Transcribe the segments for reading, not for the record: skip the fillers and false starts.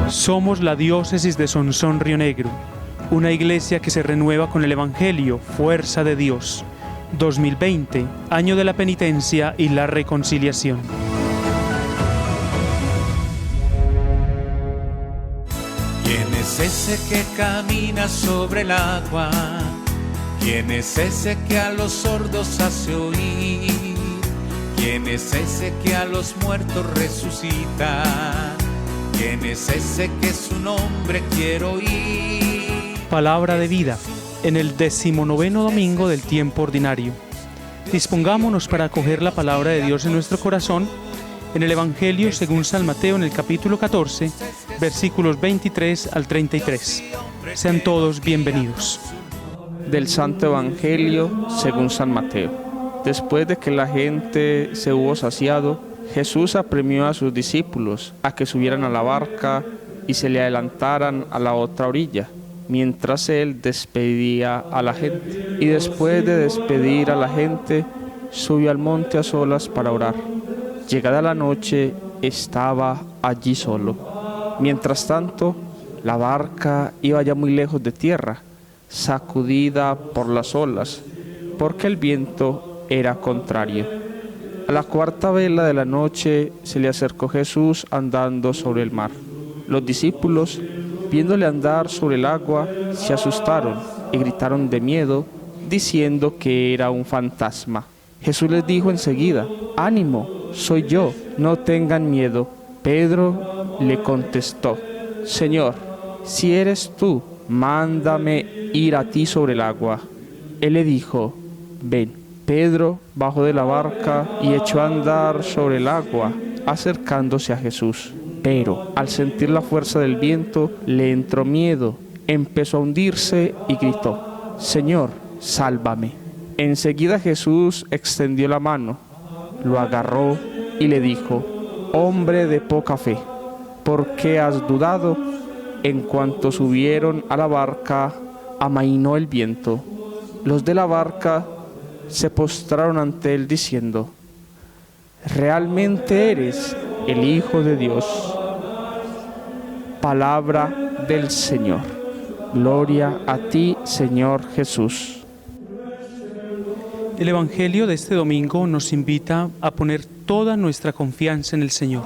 Somos la diócesis de Sonsón Río Negro, una iglesia que se renueva con el Evangelio, fuerza de Dios. 2020, año de la penitencia y la reconciliación. ¿Quién es ese que camina sobre el agua? ¿Quién es ese que a los sordos hace oír? ¿Quién es ese que a los muertos resucita? ¿Quién es ese que su nombre quiero oír? Palabra de vida, en el 19º domingo del tiempo ordinario. Dispongámonos para acoger la palabra de Dios en nuestro corazón, en el Evangelio según San Mateo, en el capítulo 14, versículos 23 al 33. Sean todos bienvenidos. Del Santo Evangelio según San Mateo. Después de que la gente se hubo saciado, Jesús apremió a sus discípulos a que subieran a la barca y se le adelantaran a la otra orilla, mientras él despedía a la gente. Y después de despedir a la gente, subió al monte a solas para orar. Llegada la noche, estaba allí solo. Mientras tanto, la barca iba ya muy lejos de tierra, sacudida por las olas, porque el viento era contrario. A la cuarta vela de la noche se le acercó Jesús andando sobre el mar. Los discípulos, viéndole andar sobre el agua, se asustaron y gritaron de miedo, diciendo que era un fantasma. Jesús les dijo enseguida: «Ánimo, soy yo, no tengan miedo». Pedro le contestó: «Señor, si eres tú, mándame ir a ti sobre el agua». Él le dijo: «Ven». Pedro bajó de la barca y echó a andar sobre el agua, acercándose a Jesús. Pero al sentir la fuerza del viento, le entró miedo, empezó a hundirse y gritó: «Señor, sálvame». Enseguida Jesús extendió la mano, lo agarró y le dijo: «Hombre de poca fe, ¿por qué has dudado?». En cuanto subieron a la barca, amainó el viento. Los de la barca se postraron ante él diciendo: «Realmente eres el Hijo de Dios». Palabra del Señor. Gloria a ti, Señor Jesús. El Evangelio de este domingo nos invita a poner toda nuestra confianza en el Señor,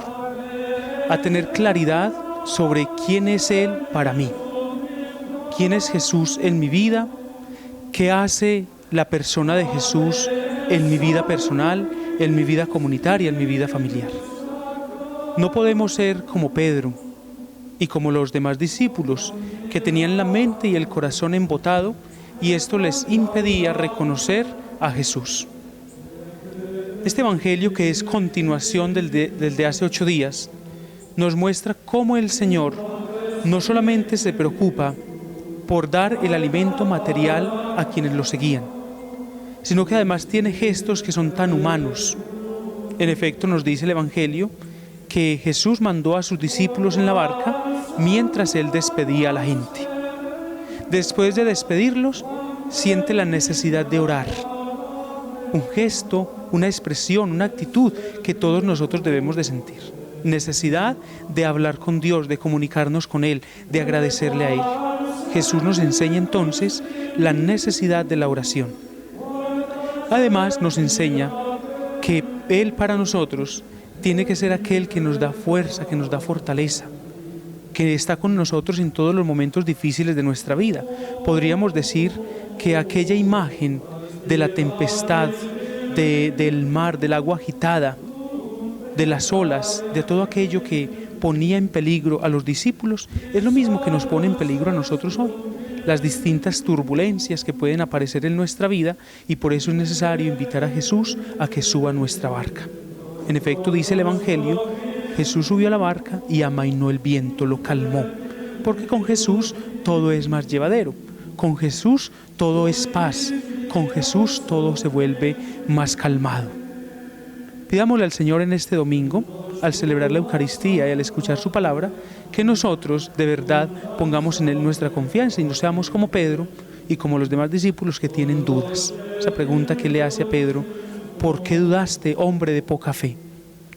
a tener claridad sobre quién es Él para mí, quién es Jesús en mi vida, qué hace la persona de Jesús en mi vida personal, en mi vida comunitaria, en mi vida familiar. No podemos ser como Pedro y como los demás discípulos que tenían la mente y el corazón embotado y esto les impedía reconocer a Jesús. Este Evangelio, que es continuación del de hace 8 días, nos muestra cómo el Señor no solamente se preocupa por dar el alimento material a quienes lo seguían, sino que además tiene gestos que son tan humanos. En efecto, nos dice el Evangelio que Jesús mandó a sus discípulos en la barca mientras Él despedía a la gente. Después de despedirlos, siente la necesidad de orar. Un gesto, una expresión, una actitud que todos nosotros debemos de sentir. Necesidad de hablar con Dios, de comunicarnos con Él, de agradecerle a Él. Jesús nos enseña entonces la necesidad de la oración. Además nos enseña que Él para nosotros tiene que ser aquel que nos da fuerza, que nos da fortaleza, que está con nosotros en todos los momentos difíciles de nuestra vida. Podríamos decir que aquella imagen de la tempestad, del mar, del agua agitada, de las olas, de todo aquello que ponía en peligro a los discípulos, es lo mismo que nos pone en peligro a nosotros hoy. Las distintas turbulencias que pueden aparecer en nuestra vida y por eso es necesario invitar a Jesús a que suba a nuestra barca. En efecto, dice el Evangelio, Jesús subió a la barca y amainó el viento, lo calmó, porque con Jesús todo es más llevadero, con Jesús todo es paz, con Jesús todo se vuelve más calmado. Pidámosle al Señor en este domingo, al celebrar la Eucaristía y al escuchar su palabra, que nosotros de verdad pongamos en Él nuestra confianza y no seamos como Pedro y como los demás discípulos que tienen dudas. Esa pregunta que le hace a Pedro: ¿por qué dudaste, hombre de poca fe?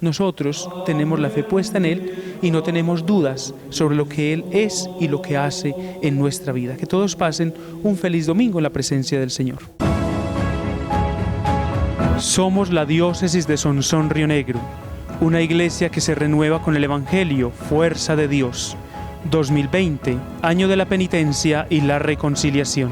Nosotros tenemos la fe puesta en Él y no tenemos dudas sobre lo que Él es y lo que hace en nuestra vida. Que todos pasen un feliz domingo en la presencia del Señor. Somos la diócesis de Sonsón Río Negro, una iglesia que se renueva con el Evangelio, fuerza de Dios. 2020, año de la penitencia y la reconciliación.